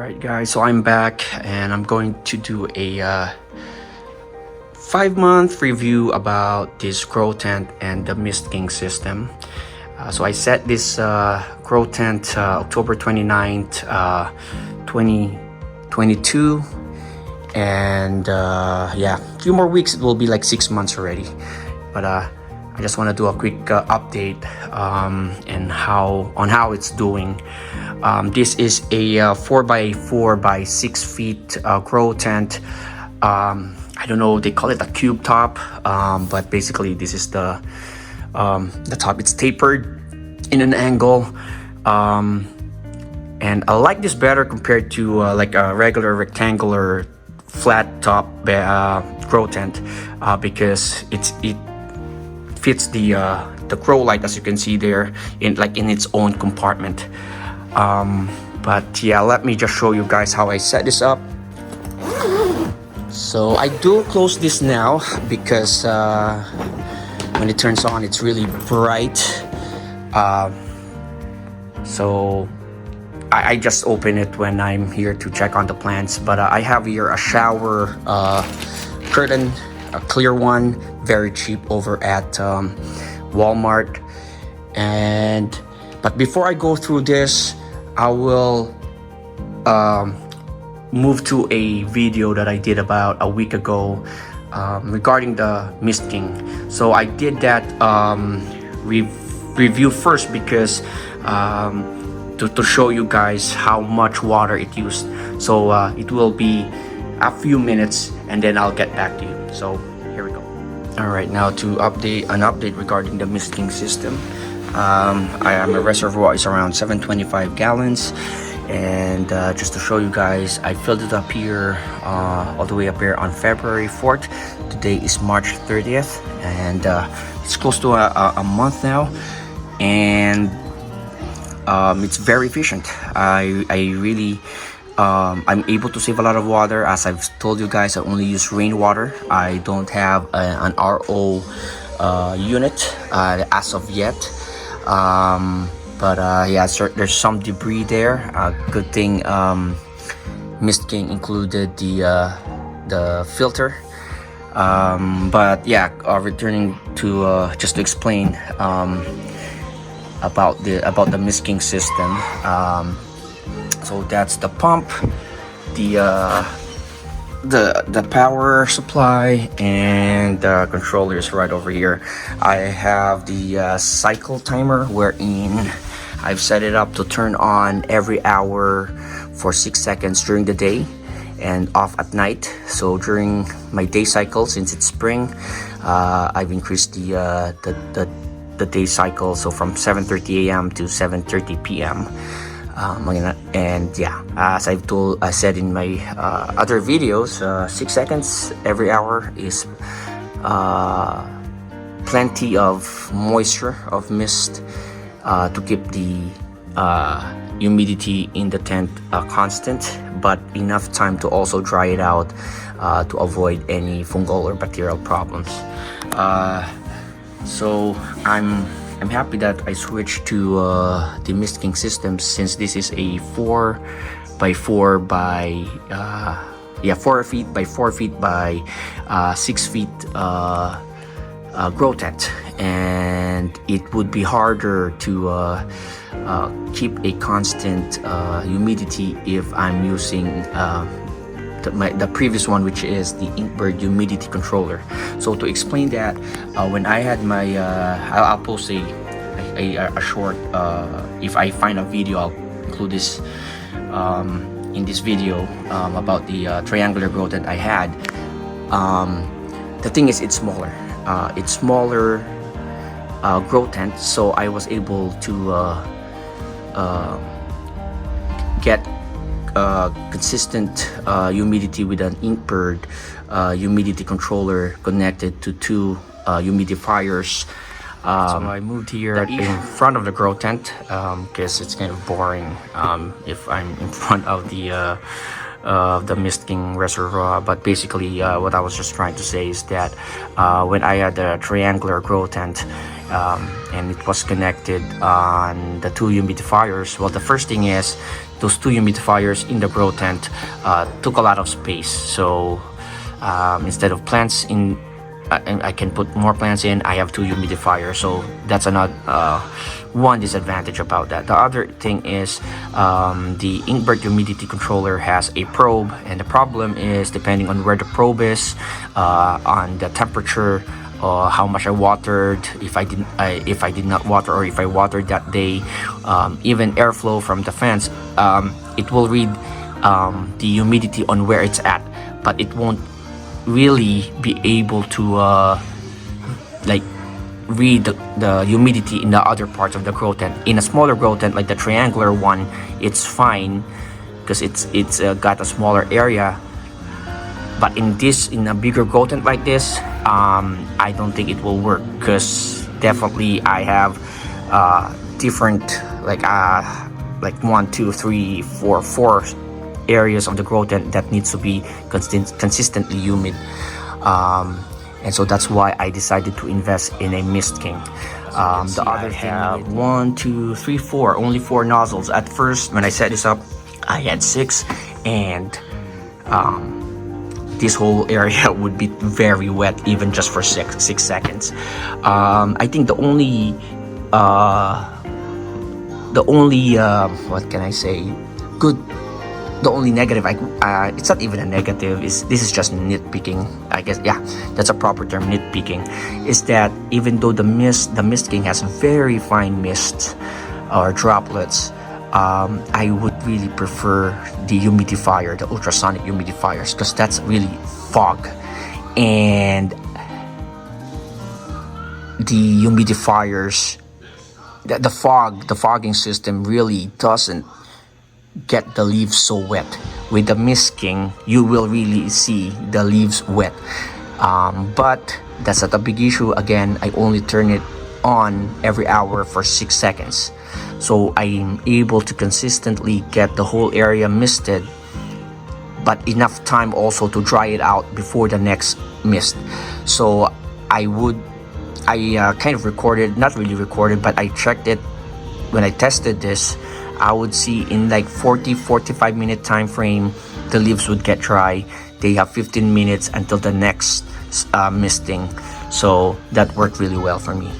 Alright guys, so I'm back and I'm going to do a 5-month review about this grow tent and the Mistking system. So I set this grow tent October 29th, 2022, and yeah, a few more weeks it will be like 6 months already. But I just want to do a quick update and how it's doing. This is a 4x4 by 6 feet grow tent. I don't know, they call it a cube top, but basically this is the top. It's tapered in an angle, and I like this better compared to like a regular rectangular flat top grow tent, because it fits the grow light, as you can see there, in its own compartment. But yeah, let me just show you guys how I set this up. So I do close this now because when it turns on it's really bright, so I just open it when I'm here to check on the plants. But I have here a shower curtain, a clear one, very cheap over at Walmart. But before I go through this, I will move to a video that I did about a week ago regarding the Mistking. So I did that review first because to show you guys how much water it used. So it will be a few minutes and then I'll get back to you. So here we go. All right, now to an update regarding the Mistking system. My reservoir is around 725 gallons, and just to show you guys, I filled it up here all the way up here on February 4th. Today is March 30th, and it's close to a month now, and it's very efficient. I'm able to save a lot of water. As I've told you guys, I only use rainwater. I don't have an RO unit as of yet. Yeah, there's some debris there. Good thing Mistking included the filter. But yeah, returning to just to explain about the Mistking system. So that's the pump, the power supply, and the controller is right over here. I have the cycle timer, wherein I've set it up to turn on every hour for 6 seconds during the day and off at night. So during my day cycle, since it's spring, I've increased the day cycle, so from 7:30 a.m. to 7:30 p.m. And yeah, as I said in my other videos, 6 seconds every hour is plenty of moisture, of mist, to keep the humidity in the tent constant, but enough time to also dry it out to avoid any fungal or bacterial problems. So I'm happy that I switched to the Mistking system, since this is a 4x4 by 4 feet by 4 feet by 6 feet grow tent, and it would be harder to keep a constant humidity if I'm using the previous one, which is the Inkbird humidity controller. So to explain that, when I had my I'll post a short, if I find a video, I'll include this in this video about the triangular grow that I had. The thing is, it's smaller. It's smaller grow tent, so I was able to get consistent humidity with an Inkbird humidity controller connected to 2 humidifiers. So I moved here in front of the grow tent because it's kind of boring if I'm in front of the Mistking reservoir. But basically what I was just trying to say is that when I had the triangular grow tent and it was connected on the 2 humidifiers, well, the first thing is those two humidifiers in the grow tent took a lot of space. So instead of plants in, I can put more plants in, I have two humidifiers. So that's another one disadvantage about that. The other thing is the inkbird humidity controller has a probe, and the problem is depending on where the probe is, on the temperature, how much I watered, if I did not water, or if I watered that day, even airflow from the fans, it will read the humidity on where it's at, but it won't really be able to like read the humidity in the other parts of the grow tent. In a smaller grow tent like the triangular one, it's fine because it's got a smaller area. But in a bigger grow tent like this, I don't think it will work, because definitely I have different like 1, 2, 3, 4 areas of the grow tent that needs to be consistently humid, and so that's why I decided to invest in a Mistking. The other thing, I have 1, 2, 3, 4, only 4 nozzles. At first, when I set this up, I had 6, and this whole area would be very wet even just for 6 seconds. I think the only what can I say, the only negative, it's not even a negative, this is just nitpicking, I guess. Yeah, that's a proper term, nitpicking, is that even though the Mistking has very fine mist or droplets, I would really prefer the humidifier, the ultrasonic humidifiers, because that's really fog, and the humidifiers, the fogging system really doesn't get the leaves so wet. With the Mistking, you will really see the leaves wet, but that's not a big issue. Again, I only turn it on every hour for 6 seconds, so I'm able to consistently get the whole area misted, but enough time also to dry it out before the next mist. So I kind of recorded, not really recorded, but I checked it when I tested this. I would see in like 40-45 minute time frame, the leaves would get dry. They have 15 minutes until the next misting, so that worked really well for me.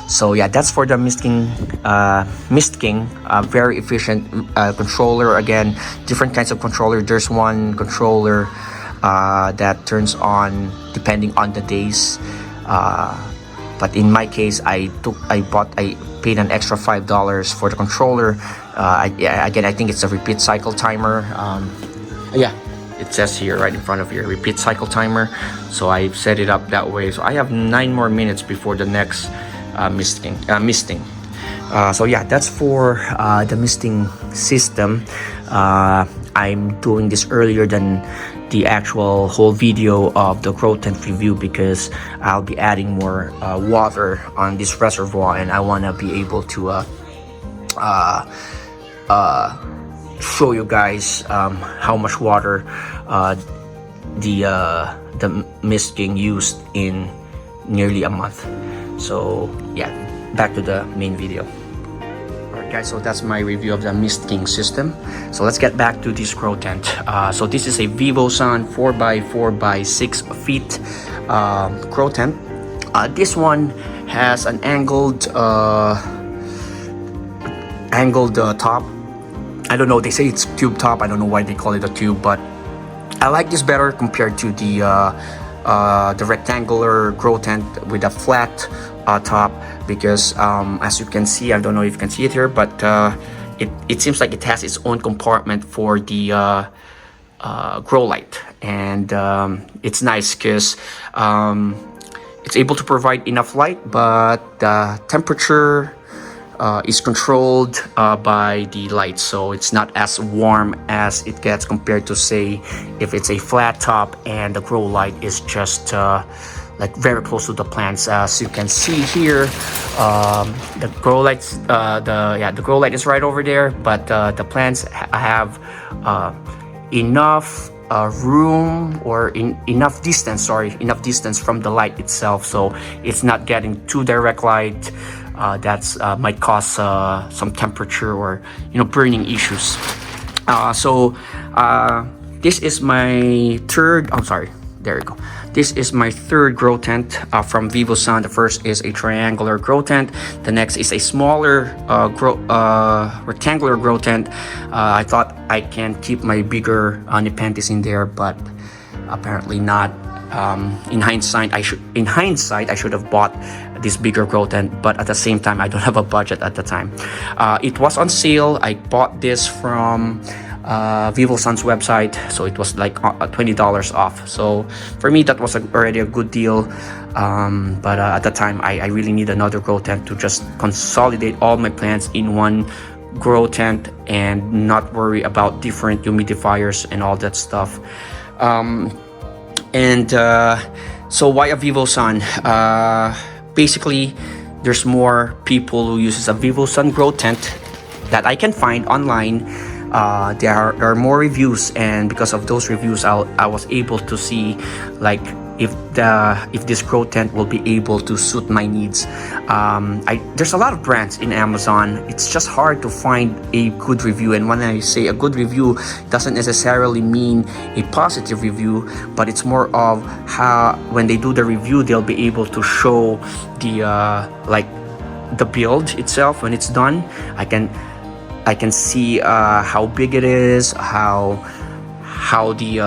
So yeah, that's for the Mistking. Very efficient controller. Again, different kinds of controller. There's one controller that turns on depending on the days, but in my case, I paid an extra $5 for the controller. Again, I think it's a repeat cycle timer. Yeah, it says here right in front of you, repeat cycle timer. So I've set it up that way. So I have 9 more minutes before the next misting. So yeah, that's for the misting system. I'm doing this earlier than the actual whole video of the grow tent review, because I'll be adding more water on this reservoir, and I want to be able to show you guys how much water the Mistking used in nearly a month. So yeah, back to the main video. Alright guys, so that's my review of the Mistking system. So let's get back to this grow tent. So this is a Vivosun 4x4 by 6 feet grow tent. This one has an angled top. I don't know, they say it's tube top. I don't know why they call it a tube, but I like this better compared to the rectangular grow tent with a flat top, because as you can see, I don't know if you can see it here, but it seems like it has its own compartment for the grow light, and it's nice because it's able to provide enough light, but the temperature is controlled by the light, so it's not as warm as it gets compared to, say, if it's a flat top and the grow light is just like very close to the plants. As you can see here, the grow lights, the grow light is right over there, but the plants have enough room, or enough distance from the light itself, so it's not getting too direct light. That's might cause some temperature or burning issues. This is my third. I'm sorry. There you go. This is my third grow tent from Vivosun. The first is a triangular grow tent. The next is a smaller rectangular grow tent. I thought I can keep my bigger Nepenthes in there, but apparently not. In hindsight, I should have bought this bigger grow tent, but at the same time, I don't have a budget at the time. It was on sale. I bought this from Vivosun's website, so it was like $20 off. So for me, that was already a good deal. But at the time, I really need another grow tent to just consolidate all my plants in one grow tent and not worry about different humidifiers and all that stuff. So why a Vivosun? Basically, there's more people who uses a Vivosun grow tent that I can find online. There are more reviews, and because of those reviews, I was able to see like if this grow tent will be able to suit my needs. There's a lot of brands in Amazon. It's just hard to find a good review, and when I say a good review, doesn't necessarily mean a positive review, but it's more of how when they do the review, they'll be able to show the the build itself when it's done. I can see how big it is, how the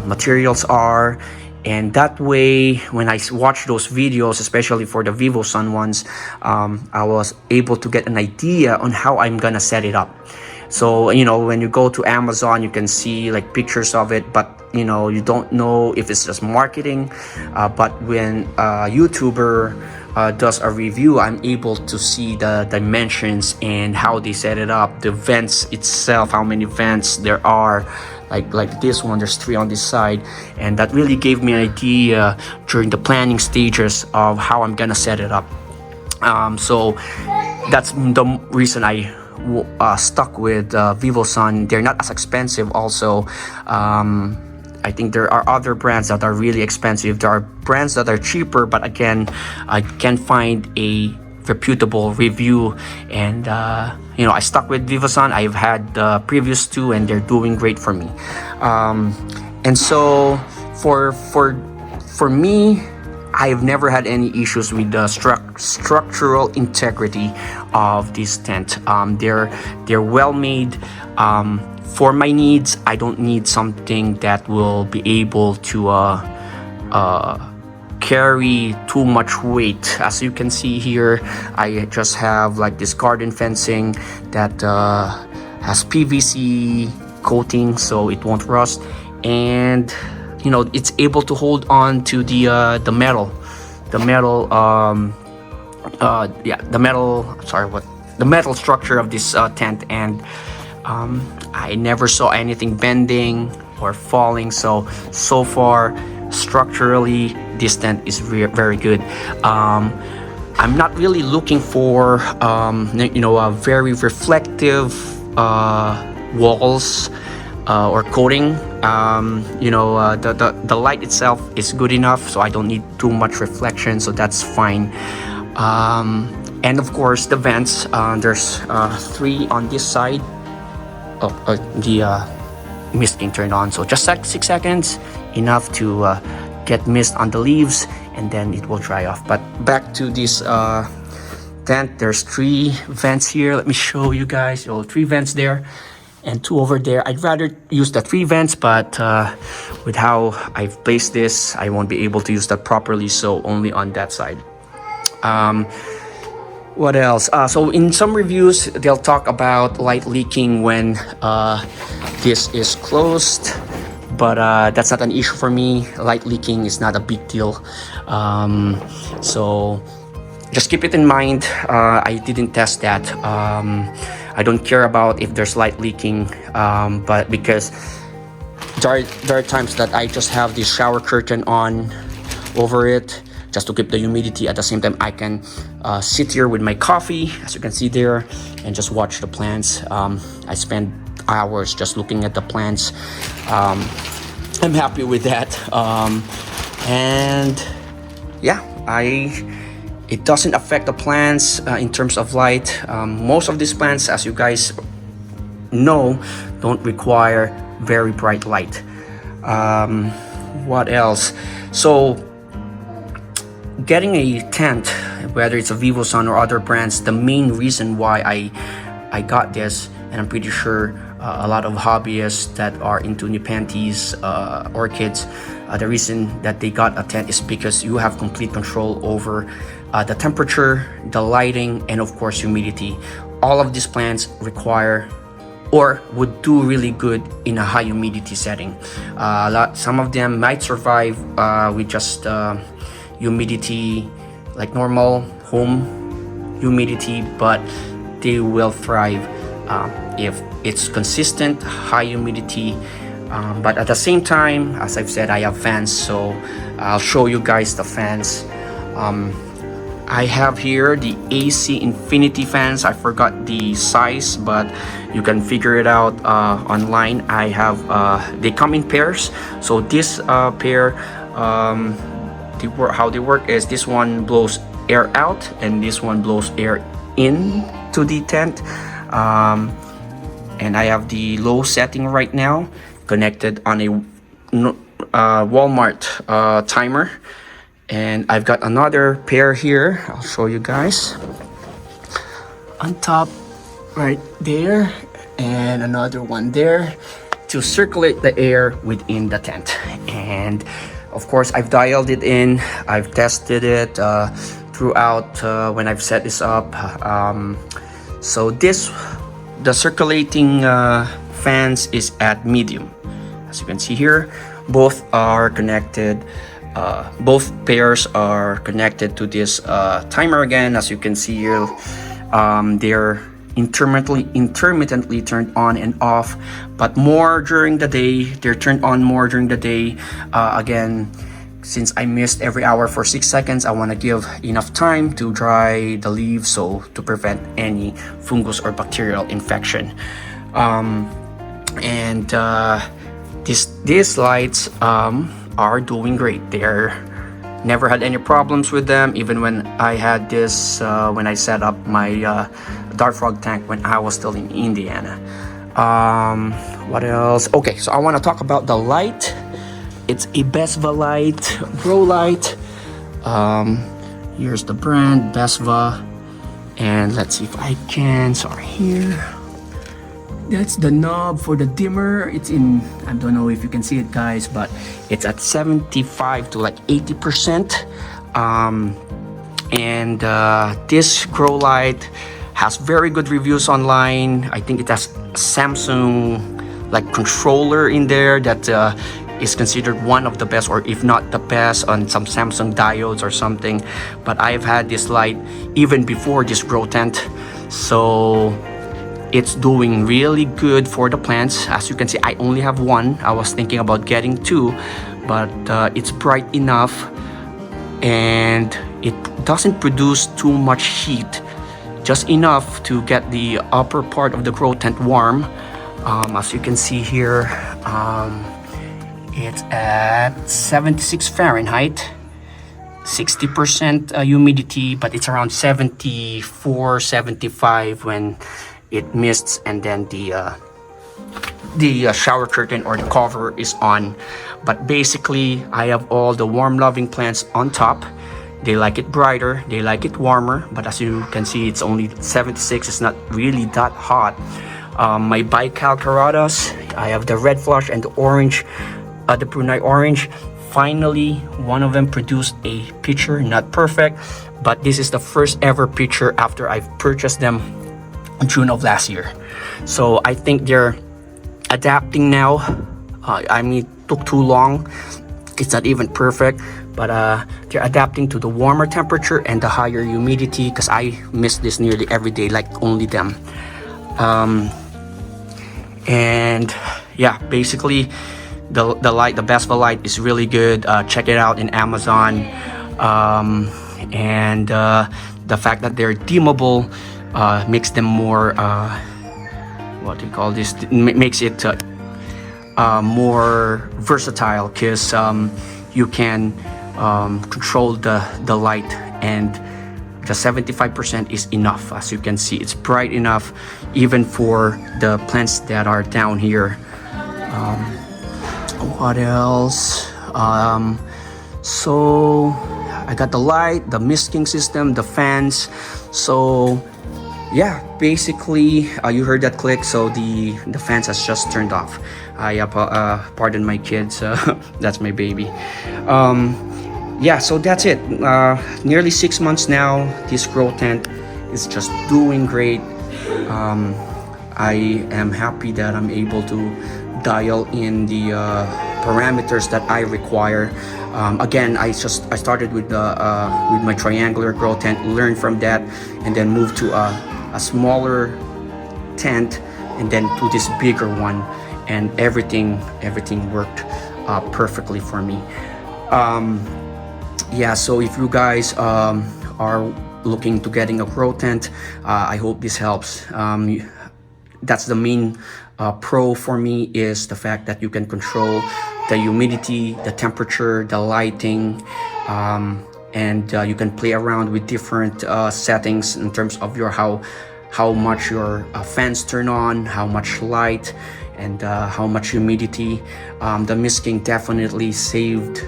materials are, and that way when I watch those videos, especially for the Vivosun ones, I was able to get an idea on how I'm gonna set it up. So when you go to Amazon, you can see like pictures of it, but you don't know if it's just marketing. But when a YouTuber does a review, I'm able to see the dimensions and how they set it up, the vents itself, how many vents there are. Like this one, there's 3 on this side, and that really gave me an idea during the planning stages of how I'm gonna set it up. So that's the reason I stuck with Vivosun. They're not as expensive also. I think there are other brands that are really expensive. There are brands that are cheaper, but again, I can't find a reputable review, and I stuck with Vivosun. I've had the previous 2 and they're doing great for me. And so for me, I've never had any issues with the structural integrity of this tent. They're well made. For my needs, I don't need something that will be able to carry too much weight. As you can see here, I just have like this garden fencing that has PVC coating, so it won't rust, and it's able to hold on to the metal structure of this tent, and I never saw anything bending or falling. So far, structurally, this tent is very good. I'm not really looking for a very reflective walls or coating. The light itself is good enough, so I don't need too much reflection, so that's fine. And of course, the vents, there's 3 on this side. The misting turned on, so just 6 seconds, enough to get mist on the leaves, and then it will dry off. But back to this tent, there's 3 vents here. Let me show you guys. 3 vents there and 2 over there. I'd rather use the 3 vents, but with how I've placed this, I won't be able to use that properly, so only on that side. What else? So in some reviews, they'll talk about light leaking when this is closed, but that's not an issue for me. Light leaking is not a big deal. So just keep it in mind. I didn't test that. I don't care about if there's light leaking, but because there are times that I just have this shower curtain on over it, just to keep the humidity. At the same time, I can sit here with my coffee, as you can see there, and just watch the plants. I spend hours just looking at the plants. I'm happy with that. And yeah, it doesn't affect the plants in terms of light. Most of these plants, as you guys know, don't require very bright light. What else? So getting a tent, whether it's a Vivosun or other brands, the main reason why I got this, and I'm pretty sure a lot of hobbyists that are into Nepenthes, orchids, the reason that they got a tent is because you have complete control over the temperature, the lighting, and of course humidity. All of these plants require or would do really good in a high humidity setting. Some of them might survive with just humidity like normal home humidity, but they will thrive if it's consistent high humidity. But at the same time, as I've said, I have fans, so I'll show you guys the fans. I have here the AC Infinity fans. I forgot the size, but you can figure it out online. I have they come in pairs, so this pair, how they work is this one blows air out and this one blows air in to the tent. And I have the low setting right now connected on a Walmart timer, and I've got another pair here. I'll show you guys on top right there, and another one there to circulate the air within the tent. And of course I've dialed it in, I've tested it throughout when I've set this up. So the circulating fans is at medium. As you can see here, both are connected. Both pairs are connected to this timer again. As you can see here, they're intermittently turned on and off, but more during the day. They're turned on more during the day. Again, since I missed every hour for 6 seconds, I want to give enough time to dry the leaves, so to prevent any fungus or bacterial infection. These lights are doing great. They're never had any problems with them, even when I had this when I set up my Dart Frog tank when I was still in Indiana. What else? Okay, so I want to talk about the light. It's a Besva light, grow light. Here's the brand, Besva. And let's see if I can, sorry, here. That's the knob for the dimmer. It's in, I don't know if you can see it guys, but it's at 75 to like 80%. This grow light has very good reviews online. I think it has Samsung like controller in there that is considered one of the best, or if not the best, on some Samsung diodes or something. But I've had this light even before this grow tent, so it's doing really good for the plants. As you can see, I only have one. I was thinking about getting two, but it's bright enough and it doesn't produce too much heat, just enough to get the upper part of the grow tent warm. As you can see here, it's at 76 Fahrenheit, 60% humidity, but it's around 74, 75 when it mists, and then the shower curtain or the cover is on. But basically, I have all the warm loving plants on top. They like it brighter, they like it warmer, but as you can see, it's only 76. It's not really that hot. My Bicalcaratas, I have the red flush and the orange, the Brunei orange. Finally, one of them produced a picture, not perfect, but this is the first ever picture after I've purchased them in June of last year. So I think they're adapting now. I mean, it took too long. It's not even perfect, but they're adapting to the warmer temperature and the higher humidity, because I miss this nearly every day, like only them. And yeah, basically the light, the Besva light is really good. Check it out in Amazon. The fact that they're dimmable makes them more what do you call this, makes it more versatile, because you can control the light and the 75% is enough. As you can see, it's bright enough even for the plants that are down here. What else? So I got the light, the misting system, the fans. So yeah, basically you heard that click, so the fans has just turned off. I pardon my kids, that's my baby. Yeah, so that's it. Nearly 6 months now, this grow tent is just doing great. I am happy that I'm able to dial in the parameters that I require. Again, I started with my triangular grow tent, learned from that, and then moved to a smaller tent, and then to this bigger one, and everything worked perfectly for me. Yeah, so if you guys are looking to getting a grow tent, I hope this helps. That's the main pro for me, is the fact that you can control the humidity, the temperature, the lighting, and you can play around with different settings in terms of your how much your fans turn on, how much light, and how much humidity. The Mistking definitely saved.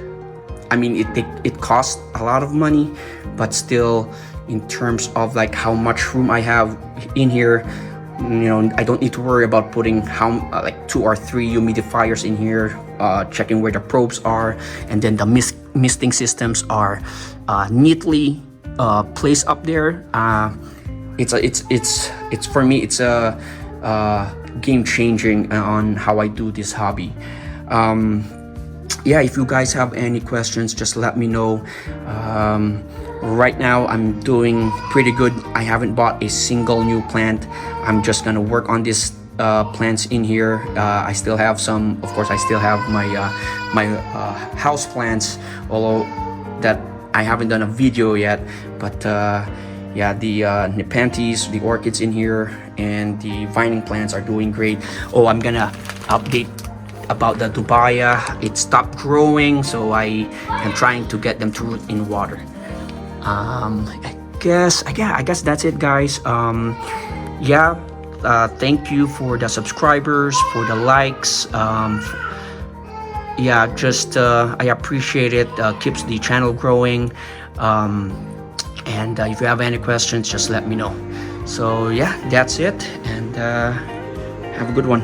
I mean, it cost a lot of money, but still, in terms of like how much room I have in here, you know, I don't need to worry about putting like 2 or 3 humidifiers in here, checking where the probes are, and then the misting systems are neatly placed up there. It's for me, it's a game changing on how I do this hobby. Yeah, if you guys have any questions, just let me know. Right now I'm doing pretty good. I haven't bought a single new plant. I'm just gonna work on these plants in here. I still have some, of course I still have my house plants, although that I haven't done a video yet. But yeah, the Nepenthes, the orchids in here, and the vining plants are doing great. Oh, I'm gonna update about the Dubaya. It stopped growing, so I am trying to get them to root in water. I guess that's it, guys. Yeah, thank you for the subscribers, for the likes. Yeah, just I appreciate it. Keeps the channel growing. And if you have any questions, just let me know. So yeah, that's it, and have a good one.